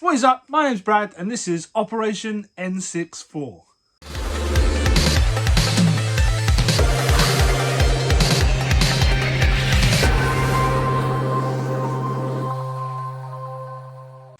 What is up? My name's Brad and this is Operation N64.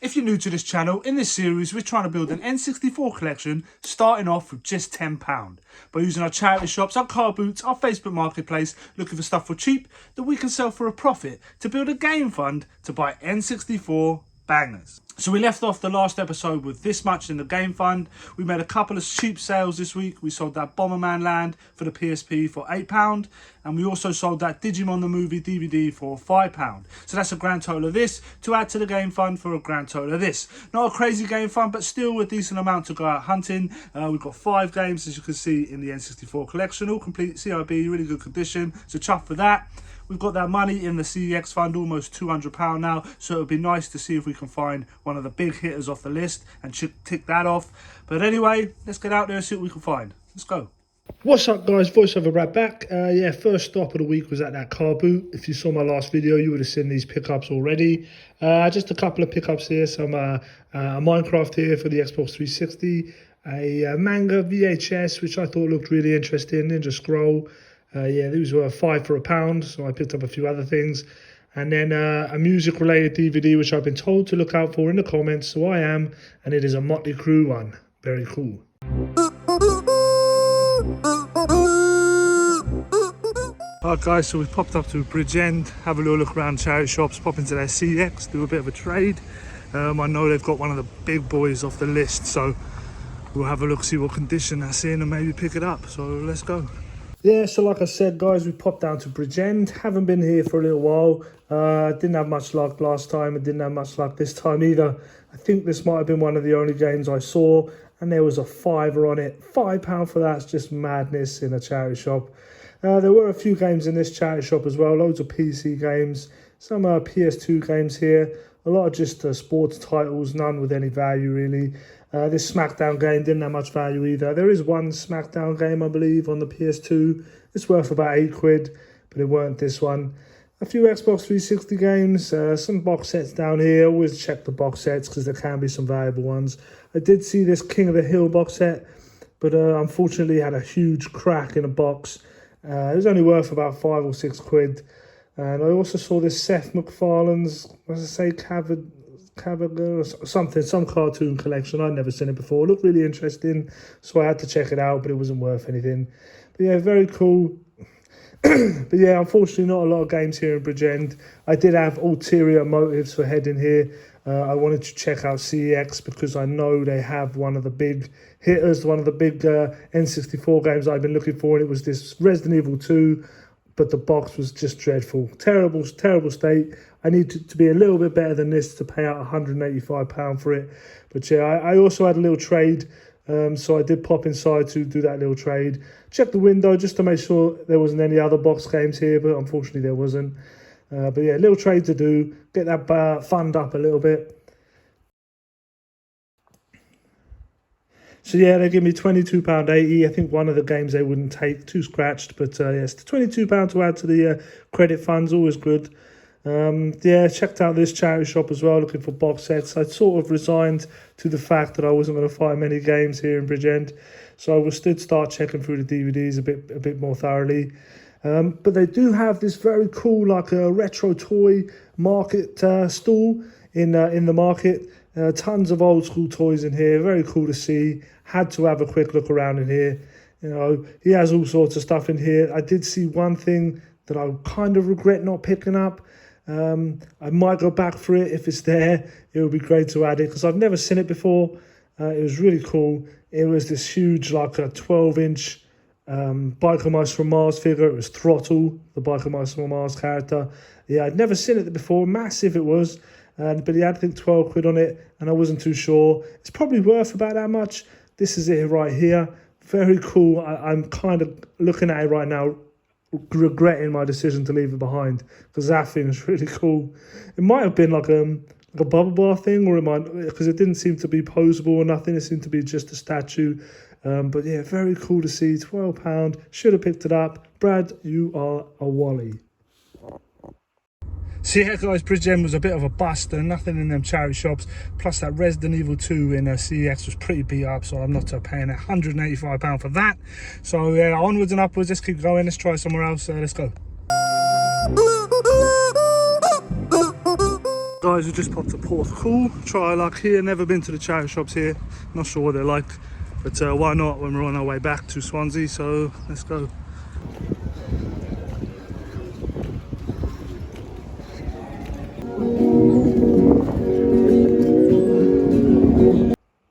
If you're new to this channel, in this series we're trying to build an N64 collection starting off with just £10 by using our charity shops, our car boots, our Facebook marketplace, looking for stuff for cheap that we can sell for a profit to build a game fund to buy N64 bangers. So we left off the last episode with this much in the game fund. We made a couple of cheap sales this week. We sold that Bomberman Land for the PSP for £8, and we also sold that Digimon the Movie DVD for £5. So that's a grand total of this to add to the game fund for a grand total of this. Not a crazy game fund, but still a decent amount to go out hunting. We've got 5 games, as you can see, in the N64 collection, all complete CIB, really good condition, so chuffed for that. We've got that money in the CEX fund, almost £200 now, so it would be nice to see if we can find one of the big hitters off the list and tick that off. But anyway, let's get out there and see what we can find. Let's go. What's up, guys? Voiceover Brad back. First stop of the week was at that car boot. If you saw my last video, you would have seen these pickups already. Just a couple of pickups here. Some a Minecraft here for the Xbox 360. A manga VHS, which I thought looked really interesting. Ninja Scroll. These were £5 for £1, so I picked up a few other things. And then a music-related DVD, which I've been told to look out for in the comments, so I am, and it is a Motley Crue one. Very cool. Alright guys, so we've popped up to Bridgend, have a little look around charity shops, pop into their CX, do a bit of a trade. I know they've got one of the big boys off the list, so we'll have a look, see what condition that's in, and maybe pick it up. So let's go. Yeah, so like I said, guys, we popped down to Bridgend. Haven't been here for a little while. Didn't have much luck last time. I didn't have much luck this time either. I think this might have been one of the only games I saw, and there was a £5 on it. £5 for that's just madness in a charity shop. There were a few games in this charity shop as well. Loads of PC games, some PS2 games here. A lot of just sports titles, none with any value really. This SmackDown game didn't have much value either. There is one SmackDown game, I believe, on the PS2. It's worth about £8, but it weren't this one. A few Xbox 360 games, some box sets down here. Always check the box sets because there can be some valuable ones. I did see this King of the Hill box set, but unfortunately had a huge crack in a box. It was only worth about £5 or £6. And I also saw this Seth MacFarlane's, some cartoon collection. I'd never seen it before. It looked really interesting, so I had to check it out, but it wasn't worth anything. But yeah, very cool. But yeah, unfortunately not a lot of games here in Bridgend. I did have ulterior motives for heading here. I wanted to check out CEX because I know they have one of the big hitters, one of the big N64 games I've been looking for, and it was this Resident Evil 2, but the box was just dreadful. Terrible state. I need to be a little bit better than this to pay out £185 for it. But yeah, I also had a little trade, so I did pop inside to do that little trade. Check the window just to make sure there wasn't any other box games here, but unfortunately there wasn't. But yeah, little trade to do, get that fund up a little bit. So yeah, they give me £22.80. I think one of the games they wouldn't take, too scratched. But yes, £22 to add to the credit funds, always good. Checked out this charity shop as well, looking for box sets. I sort of resigned to the fact that I wasn't going to find many games here in Bridgend, so I will still start checking through the DVDs a bit more thoroughly. But they do have this very cool, like a retro toy market stall in the market. Tons of old school toys in here, very cool to see. Had to have a quick look around in here. You know, he has all sorts of stuff in here. I did see one thing that I kind of regret not picking up. I might go back for it if it's there. It would be great to add it because I've never seen it before. It was really cool. It was this huge, like a 12-inch Biker Mice from Mars figure. It was Throttle, the Biker Mice from Mars character. Yeah, I'd never seen it before. Massive it was. But he had, I think, £12 on it, and I wasn't too sure. It's probably worth about that much. This is it right here. Very cool. I'm kind of looking at it right now, regretting my decision to leave it behind because that thing is really cool. It might have been like a bubble bath thing, or it might, because it didn't seem to be posable or nothing. It seemed to be just a statue. But yeah, very cool to see. £12. Should have picked it up. Brad, you are a wally. So yeah guys, Bridgend was a bit of a bust and nothing in them charity shops. Plus that Resident Evil 2 in CEX was pretty beat up, so I'm not paying £185 for that. So yeah, onwards and upwards, let's keep going, let's try somewhere else, let's go. Guys, we just popped to Porthcawl, try our luck here, never been to the charity shops here, not sure what they're like, but why not when we're on our way back to Swansea, so let's go.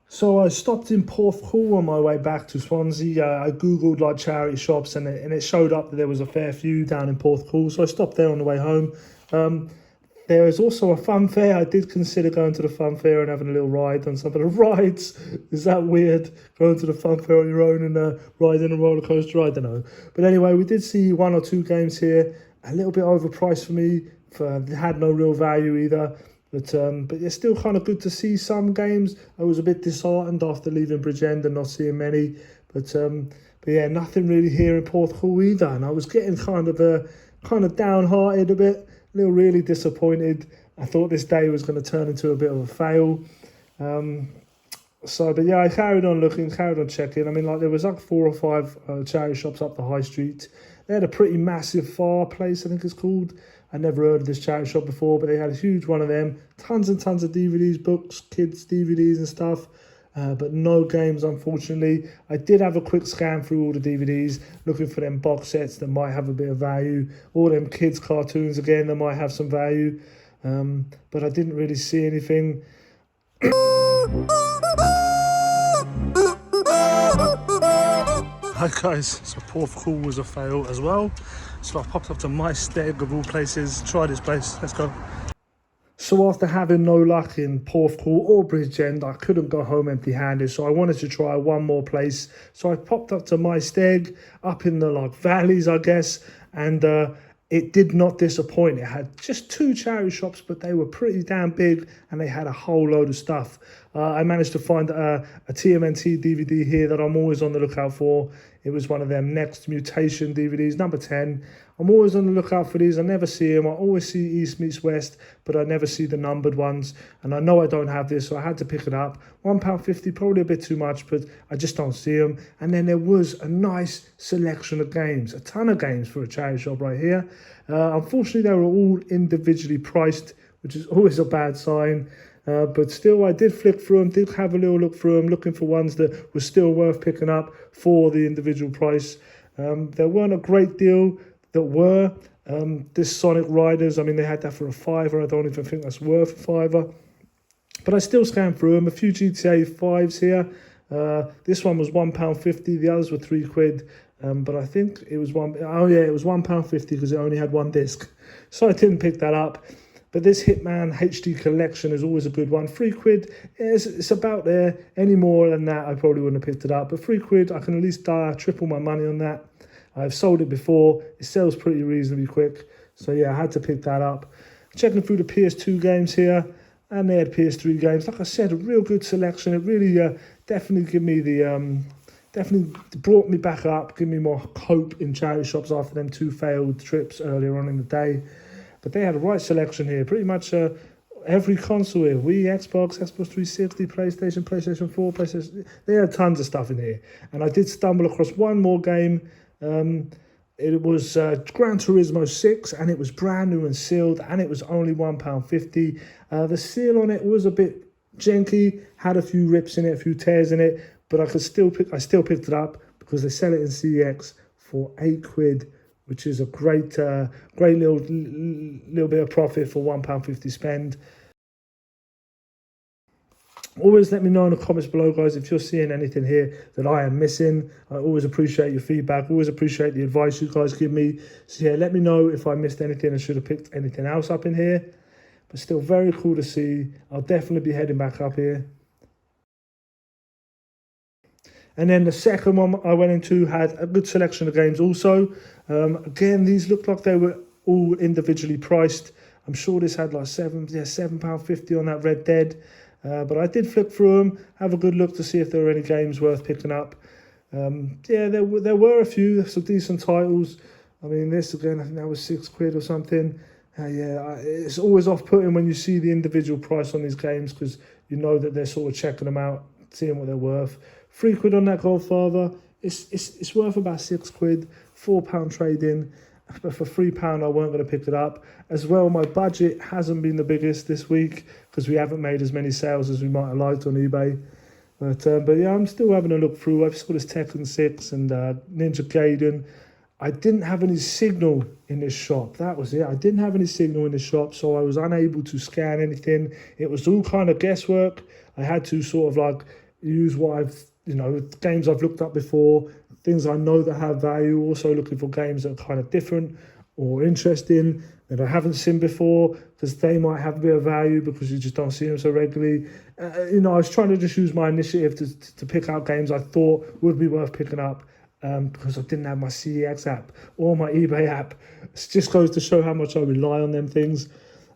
So I stopped in Porthcawl on my way back to Swansea. I googled like charity shops and it showed up that there was a fair few down in Porthcawl, so I stopped there on the way home. There is also a fun fair. I did consider going to the fun fair and having a little ride on some of the rides. Is that weird, going to the fun fair on your own and riding a roller coaster? I don't know. But anyway, we did see 1 or 2 games here. A little bit overpriced for me. They had no real value either. But it's still kind of good to see some games. I was a bit disheartened after leaving Bridgend and not seeing many. But yeah, nothing really here in Porthcawl either. And I was getting kind of downhearted a bit. Really disappointed. I thought this day was going to turn into a bit of a fail. But yeah, I carried on looking, carried on checking. I mean, like there was like 4 or 5 charity shops up the high street. They had a pretty massive Far place, I think it's called. I never heard of this charity shop before, but they had a huge one of them. Tons and tons of DVDs, books, kids' DVDs and stuff. But no games, unfortunately. I did have a quick scan through all the DVDs, looking for them box sets that might have a bit of value. All them kids' cartoons, again, that might have some value. But I didn't really see anything. Hi guys, so Porthcawl was a fail as well. So I popped up to my steg of all places, try this place, let's go. So after having no luck in Porthcawl or Bridgend, I couldn't go home empty-handed, so I wanted to try one more place. So I popped up to my steg, up in the valleys, I guess, and it did not disappoint. It had just 2 charity shops, but they were pretty damn big, and they had a whole load of stuff. I managed to find a TMNT DVD here that I'm always on the lookout for. It was one of them Next Mutation DVDs, number 10. I'm always on the lookout for these. I never see them. I always see East meets West, but I never see the numbered ones. And I know I don't have this, so I had to pick it up. £1.50, probably a bit too much, but I just don't see them. And then there was a nice selection of games, a ton of games for a charity shop right here. Unfortunately, they were all individually priced, which is always a bad sign. But still, I did flick through them, did have a little look through them, looking for ones that were still worth picking up for the individual price. There weren't a great deal that were. This Sonic Riders, I mean, they had that for a £5. I don't even think that's worth a £5. But I still scanned through them. A few GTA 5s here. This one was £1.50. The others were £3. But I think it was it was £1.50 because it only had 1 disc. So I didn't pick that up. But this Hitman HD collection is always a good one. £3, it's about there. Any more than that, I probably wouldn't have picked it up. But £3, I can at least triple my money on that. I've sold it before. It sells pretty reasonably quick. So yeah, I had to pick that up. Checking through the PS2 games here. And they had PS3 games. Like I said, a real good selection. It really definitely gave me the... definitely brought me back up, give me more hope in charity shops after them 2 failed trips earlier on in the day. But they had a right selection here. Pretty much every console here. Wii, Xbox 360, PlayStation 4, PlayStation. They had tons of stuff in here. And I did stumble across one more game. It was Gran Turismo 6, and it was brand new and sealed, and it was only £1.50. The seal on it was a bit janky, had a few rips in it, a few tears in it, but I still picked it up because they sell it in CEX for £8, which is a great little bit of profit for £1.50 spend. Always let me know in the comments below, guys, if you're seeing anything here that I am missing. I always appreciate your feedback. Always appreciate the advice you guys give me. So yeah, let me know if I missed anything and should have picked anything else up in here. But still very cool to see. I'll definitely be heading back up here. And then the second one I went into had a good selection of games also. Again, these looked like they were all individually priced. I'm sure this had like £7.50 on that Red Dead. But I did flip through them, have a good look to see if there were any games worth picking up. Yeah, there were a few, some decent titles. I mean, this again, I think that was £6 or something. Yeah, it's always off-putting when you see the individual price on these games, because you know that they're sort of checking them out, seeing what they're worth. £3 on that Godfather. It's worth about £6. £4 trade-in. But for £3, I weren't going to pick it up. As well, my budget hasn't been the biggest this week because we haven't made as many sales as we might have liked on eBay. But yeah, I'm still having a look through. I've saw this Tekken 6 and Ninja Gaiden. I didn't have any signal in this shop. That was it. I didn't have any signal in the shop, so I was unable to scan anything. It was all kind of guesswork. I had to sort of like use what games I've looked up before, things I know that have value, also looking for games that are kind of different or interesting that I haven't seen before, because they might have a bit of value because you just don't see them so regularly. I was trying to just use my initiative to pick out games I thought would be worth picking up. Because I didn't have my CEX app or my eBay app. It just goes to show how much I rely on them things.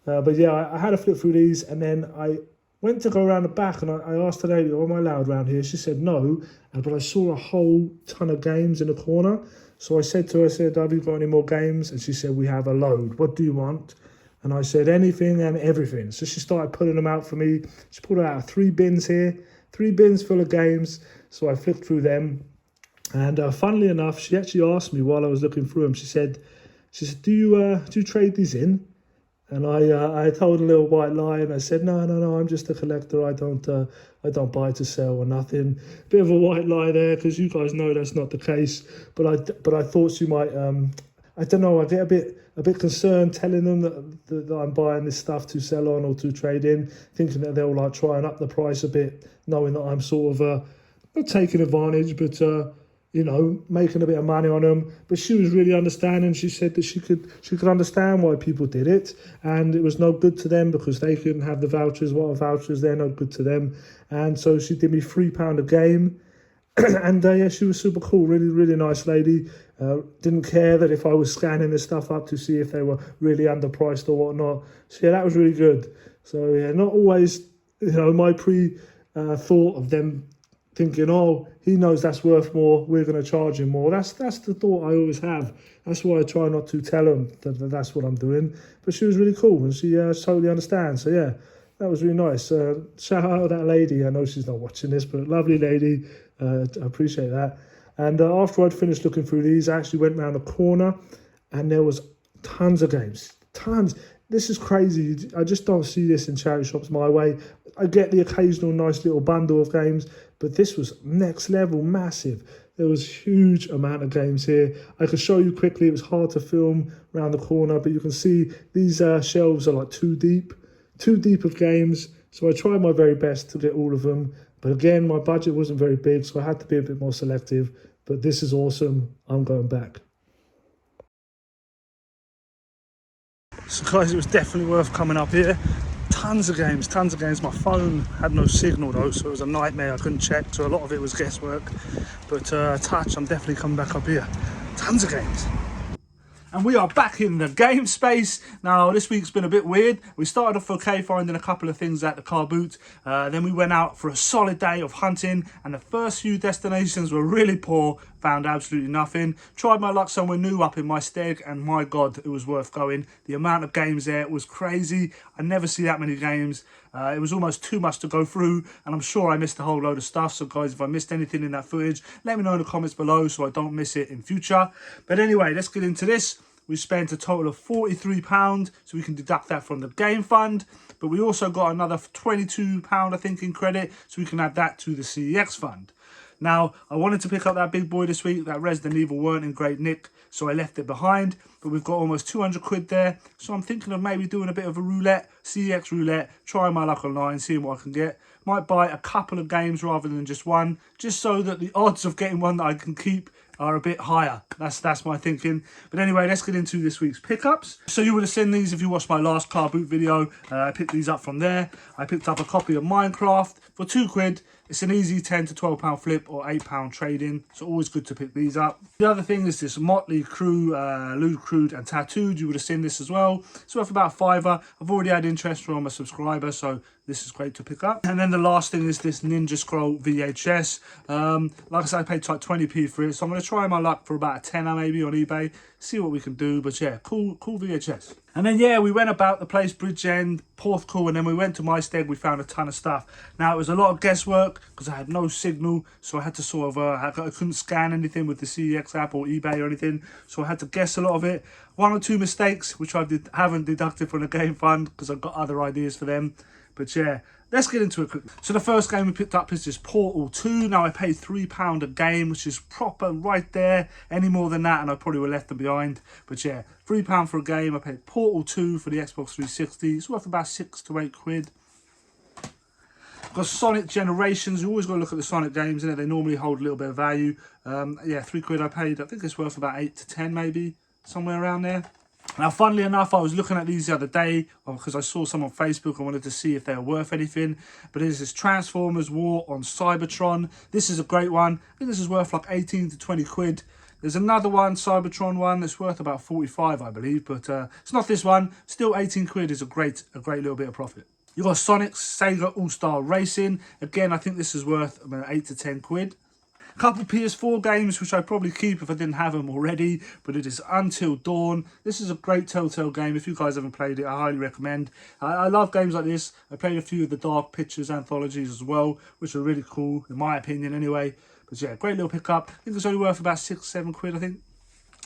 But yeah, I had a flip through these, and then I went to go around the back, and I asked the lady, am I allowed around here? She said no, but I saw a whole ton of games in the corner. So I said to her, have you got any more games? And she said, we have a load. What do you want? And I said, anything and everything. So she started putting them out for me. She pulled out 3 bins here, 3 bins full of games. So I flipped through them. And funnily enough, she actually asked me while I was looking through them. She said, do you trade these in? And I told a little white lie, and I said, no, I'm just a collector. I don't buy to sell or nothing. Bit of a white lie there, because you guys know that's not the case. But I thought she might. I don't know. I get a bit concerned telling them that I'm buying this stuff to sell on or to trade in, thinking that they'll like try and up the price a bit, knowing that I'm sort of not taking advantage, but making a bit of money on them. But she was really understanding. She said that she could understand why people did it, and it was no good to them because they couldn't have the vouchers. What are vouchers? They're no good to them. And so she did me £3 a game. And yeah, she was super cool, really, really nice lady. Didn't care that if I was scanning this stuff up to see if they were really underpriced or whatnot. So yeah, that was really good. So yeah, not always, my thought of them thinking, oh, he knows that's worth more, we're going to charge him more. That's the thought I always have. That's why I try not to tell him that that's what I'm doing. But she was really cool, and she totally understands. So yeah, that was really nice. Shout out to that lady. I know she's not watching this, but lovely lady. I appreciate that. And after I'd finished looking through these, I actually went round the corner, and there was tons of games. Tons. This is crazy. I just don't see this in charity shops my way. I get the occasional nice little bundle of games, but this was next level, massive. There was a huge amount of games here. I could show you quickly. It was hard to film around the corner, but you can see these shelves are like too deep of games. So I tried my very best to get all of them. But again, my budget wasn't very big, so I had to be a bit more selective. But this is awesome. I'm going back. So guys, it was definitely worth coming up here. Tons of games. My phone had no signal though, so it was a nightmare. I couldn't check, so a lot of it was guesswork. But touch, I'm definitely coming back up here. Tons of games. And we are back in the game space. Now, this week's been a bit weird. We started off okay, finding a couple of things at the car boot. Then we went out for a solid day of hunting, and the first few destinations were really poor. Found absolutely nothing. Tried my luck somewhere new up in my steg, and my God, it was worth going. The amount of games there was crazy. I never see that many games. It was almost too much to go through, and I'm sure I missed a whole load of stuff. So guys, if I missed anything in that footage, let me know in the comments below so I don't miss it in future. But anyway, let's get into this. We spent a total of £43, so we can deduct that from the game fund. But we also got another £22, I think, in credit, so we can add that to the CEX fund. Now, I wanted to pick up that big boy this week. That Resident Evil weren't in great nick, so I left it behind. But we've got almost 200 quid there. So I'm thinking of maybe doing a bit of a roulette, CEX roulette, trying my luck online, seeing what I can get. Might buy a couple of games rather than just one, just so that the odds of getting one that I can keep are a bit higher. That's my thinking. But anyway, let's get into this week's pickups. So you would have seen these if you watched my last car boot video. I picked these up from there. I picked up a copy of Minecraft for £2. It's an easy £10 to £12 flip or £8 trade-in. So always good to pick these up. The other thing is this Motley Crue, Lewd, Crude and Tattooed. You would have seen this as well. It's worth about £5. I've already had interest from a subscriber, so this is great to pick up. And then the last thing is this Ninja Scroll VHS. Like I said, I paid like 20p for it, so I'm going to try my luck for about a tenner maybe on eBay, see what we can do. But yeah, cool VHS. And then yeah, we went about the place, Bridgend, Porthcawl, and then we went to Maesteg. We found a ton of stuff. Now it was a lot of guesswork because I had no signal, so I had to sort of I couldn't scan anything with the CEX app or eBay or anything, so I had to guess a lot of it. 1 or 2 mistakes which I haven't deducted from the game fund because I've got other ideas for them. But yeah, let's get into it quickly. So the first game we picked up is this Portal 2. Now I paid £3 a game, which is proper right there. Any more than that and I probably would have left them behind. But yeah, £3 for a game. I paid Portal 2 for the Xbox 360. It's worth about 6 to 8 quid. Got Sonic Generations. You always got to look at the Sonic games, innit? They normally hold a little bit of value. Yeah, 3 quid I paid. I think it's worth about 8 to 10 maybe, somewhere around there. Now, funnily enough, I was looking at these the other day because I saw some on Facebook. I wanted to see if they were worth anything. But there's this Transformers War on Cybertron. This is a great one. I think this is worth like 18 to 20 quid. There's another one, Cybertron one, that's worth about 45, I believe. But it's not this one. Still 18 quid is a great little bit of profit. You've got Sonic Sega All-Star Racing. Again, I think this is worth about 8 to 10 quid. A couple PS4 games which I'd probably keep if I didn't have them already, but it is Until Dawn. This is a great Telltale game. If you guys haven't played it, I highly recommend. I love games like this. I played a few of the Dark Pictures anthologies as well, which are really cool, in my opinion anyway. But yeah, great little pickup. I think it's only worth about 6 or 7 quid, I think.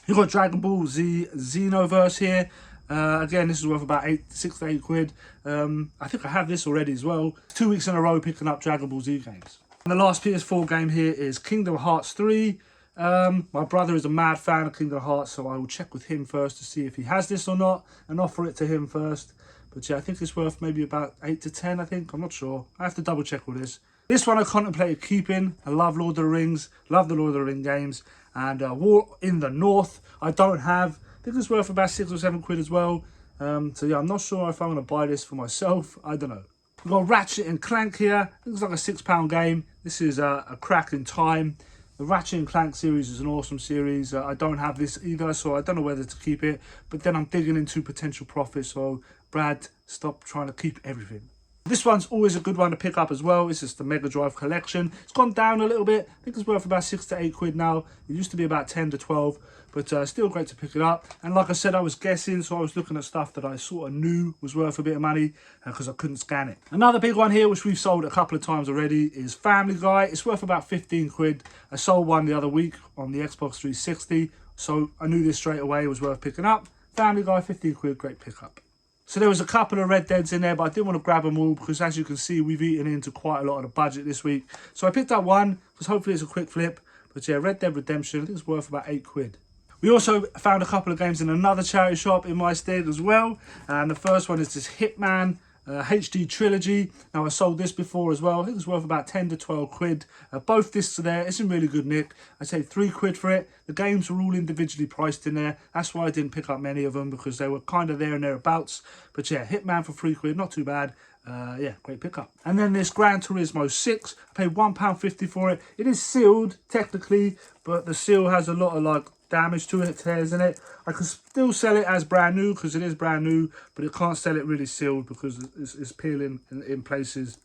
You've got Dragon Ball Z Xenoverse here. Again, this is worth about 6 to 8 quid. I think I have this already as well. 2 weeks in a row picking up Dragon Ball Z games. And the last PS4 game here is Kingdom Hearts 3. My brother is a mad fan of Kingdom Hearts, so I will check with him first to see if he has this or not and offer it to him first. But yeah, I think it's worth maybe about 8 to 10, I think. I'm not sure. I have to double check all this. This one I contemplated keeping. I love Lord of the Rings. Love the Lord of the Rings games. And War in the North, I don't have. I think it's worth about 6 or 7 quid as well. So yeah, I'm not sure if I'm going to buy this for myself. I don't know. We've got Ratchet and Clank here. It looks like a £6 game. This is a crack in time. The Ratchet and Clank series is an awesome series. I don't have this either, so I don't know whether to keep it. But then I'm digging into potential profits. So Brad, stop trying to keep everything. This one's always a good one to pick up as well. This is the Mega Drive collection. It's gone down a little bit. I think it's worth about 6 to 8 quid now. It used to be about 10 to 12, but still great to pick it up. And like I said, I was guessing, so I was looking at stuff that I sort of knew was worth a bit of money because I couldn't scan it. Another big one here, which we've sold a couple of times already, is Family Guy. It's worth about 15 quid. I sold one the other week on the Xbox 360, so I knew this straight away was worth picking up. Family Guy, 15 quid, great pickup. So there was a couple of Red Deads in there, but I didn't want to grab them all because, as you can see, we've eaten into quite a lot of the budget this week. So I picked up one because hopefully it's a quick flip. But yeah, Red Dead Redemption, I think it's worth about 8 quid. We also found a couple of games in another charity shop in Maesteg as well. And the first one is this Hitman HD Trilogy. Now, I sold this before as well. I think it's worth about 10 to 12 quid. Both discs are there. It's in really good nick. I paid 3 quid for it. The games were all individually priced in there. That's why I didn't pick up many of them, because they were kind of there and thereabouts. But yeah, Hitman for 3 quid, not too bad. Yeah, great pickup. And then this Gran Turismo 6. I paid £1.50 for it. It is sealed, technically, but the seal has a lot of, like, damage to it, tears in it. I can still sell it as brand new because it is brand new, but it can't sell it really sealed because it's peeling in places.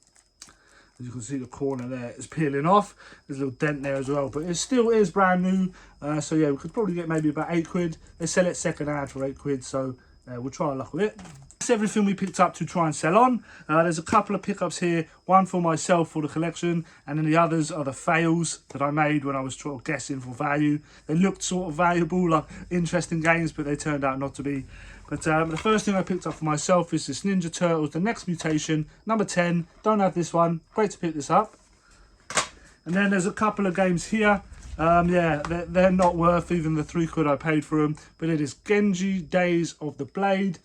As you can see, the corner there is peeling off. There's a little dent there as well, but it still is brand new. So yeah, we could probably get maybe about 8 quid. They sell it second hand for 8 quid, so we'll try our luck with it. That's everything we picked up to try and sell on. There's a couple of pickups here, one for myself for the collection, and then the others are the fails that I made when I was sort of guessing for value. They looked sort of valuable, like interesting games, but they turned out not to be. But the first thing I picked up for myself is this Ninja Turtles, The Next Mutation, number 10. Don't have this one. Great to pick this up. And then there's a couple of games here. Yeah, they're not worth even the 3 quid I paid for them, but it is Genji Days of the Blade.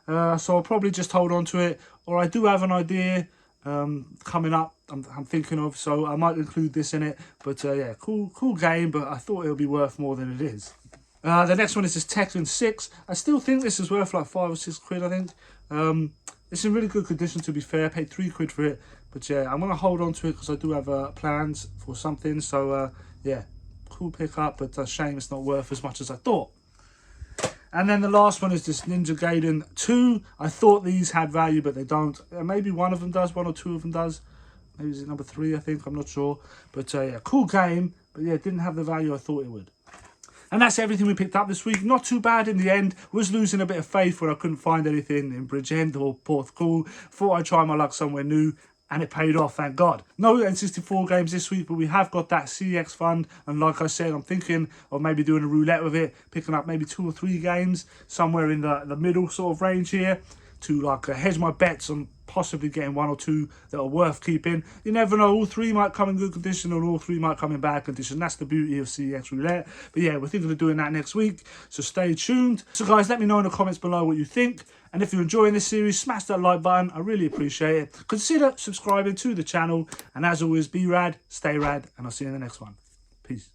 So I'll probably just hold on to it, or I do have an idea coming up I'm thinking of, so I might include this in it. But yeah, cool game, but I thought it would be worth more than it is. The next one is this Tekken 6. I still think this is worth like 5 or 6 quid, I think. It's in really good condition, to be fair. I paid 3 quid for it, but yeah, I'm going to hold on to it because I do have plans for something. So yeah, cool pickup, but a shame it's not worth as much as I thought. And then the last one is this Ninja Gaiden 2. I thought these had value, but they don't. Maybe one of them does, one or two of them does. Maybe it's number 3, I think, I'm not sure. But yeah, cool game, but yeah, it didn't have the value I thought it would. And that's everything we picked up this week. Not too bad in the end. Was losing a bit of faith when I couldn't find anything in Bridgend or Porthcawl. Thought I'd try my luck somewhere new, and it paid off, thank God. No N64 games this week, but we have got that CX fund. And like I said, I'm thinking of maybe doing a roulette with it, picking up maybe 2 or 3 games, somewhere in the middle sort of range here, to like hedge my bets on possibly getting 1 or 2 that are worth keeping. You never know, all 3 might come in good condition or all 3 might come in bad condition. That's the beauty of CX Roulette. But yeah, we're thinking of doing that next week, so stay tuned. So guys, let me know in the comments below what you think. And if you're enjoying this series, smash that like button. I really appreciate it. Consider subscribing to the channel. And as always, be rad, stay rad, and I'll see you in the next one. Peace.